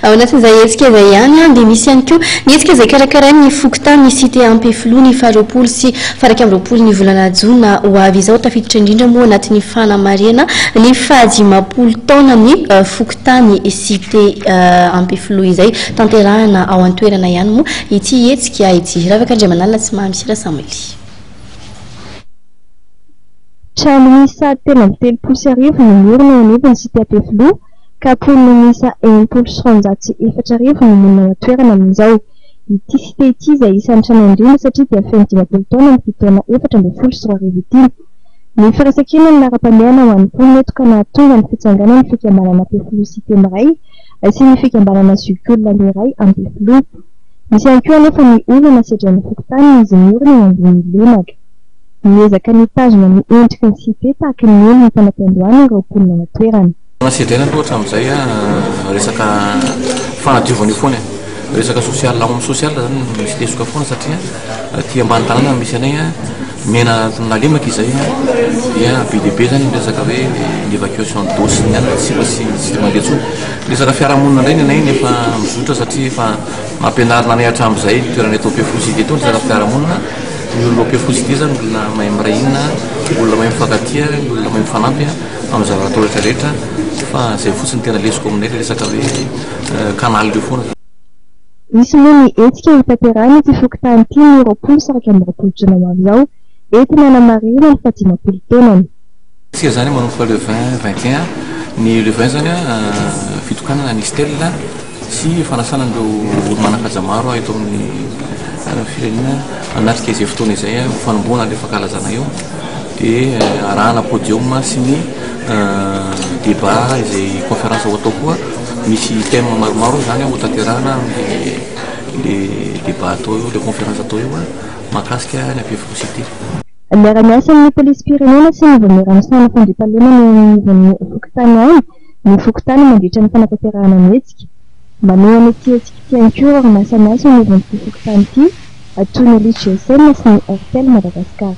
ao anatin'izay hetsika izay ihany a dia misy ihany koa ny hetsika izay karakara ny fokontany ny cité Ampefilo ny faharoapolo sy faharaka amby roapolo ny volana jona ho avy izao tafiditra indrindra moa anatin'ny fanamarihana ny fahadimapolo taona ny fokontany cité Ampefilo izay tanterahana ao an-toerana ihany moa ity hetsika ity raha afaka andriamanalina tsy mahamisira Samuely. Trano miisa telo amby telopolo sy arivo no miorina eo anivon'ny cité Ampefilo ka polony miisa enimpolo sy roanjato sy efatra arivo no monina ao an-toerana amin'izao. Ity cité ity izay isan'ny trano indrindra satria dia feno dimapolo taona ny fitoana efatra amby folo sy roa arivo ity. Ny firaisan-kina ny lara-pamehana ho an'ny polony eto ka nahatonga ny fitsanganan'ny fikambanana Ampefilo cité miray sy ny fikambanana Zuculna iray Ampefilo. Misy ihany koa anefa ny olana sedran'ny fokontany izy miorina eo ambony lemaka. Miezaka nitazona ny endriky ny cité tahaka ny elo ny fanampindohana ireo polona ao an-toerana. Sedraina loatra amin'izay resaka fanadiovana io foana resaka social homme social zany misy lesoka foana satria ty ambany tanàna misy anay mena nalemaka izay dia be dehibe zany resaka hoe évacuation d'eau sy ny ana tsy mandeha tsony resaka fiarahamonina indray anay nefa mizotra satria efa mampianarina anay hatramin'izay toerana eto Ampefilo cité eto ny resaka fiarahamonina ny olona Ampefilo cité zany olona mahay miray hina olona mahay mifankatia olona mahay mifanampy amin'ny zava-atao rehetrarehetra fa zay fotsiny tena lesoko aminay resaka hoe kanaly io foana. Misy moa ny hetsika hitanterahana ity fokontany ity ny roapolo sy raika amby roapolo jona ho avy izao entina hanamarihana ny fahadimapolo taonany. Isika zany manomboka le 20-21 ny le 20 zany fitokanana ny stèle sy fanasana an'ireo olo manan-kaja maro eto amin'ny firenena anatrika izay fotoana izay fanomboana le fankalazana io dia arahana podium sy ny débat izay conférence ho atao koa misy thème maromaro zany ho tanterahana le débat atao io le conférence atao io mahakasika ny Ampefilo cité. Miara-miasa amin'ny polisy pirenena sy ny voameramisana fandriampahalemana eo anivon'ny fokontany any ny fokontany mandritra ny fanatanterahana ny hetsika. Maneho an'ity hetsika ity ihany koa orinasa miasa eo anivon'ity fokontany ity toy ny Ligue GSM sy ny RTL Madagascar.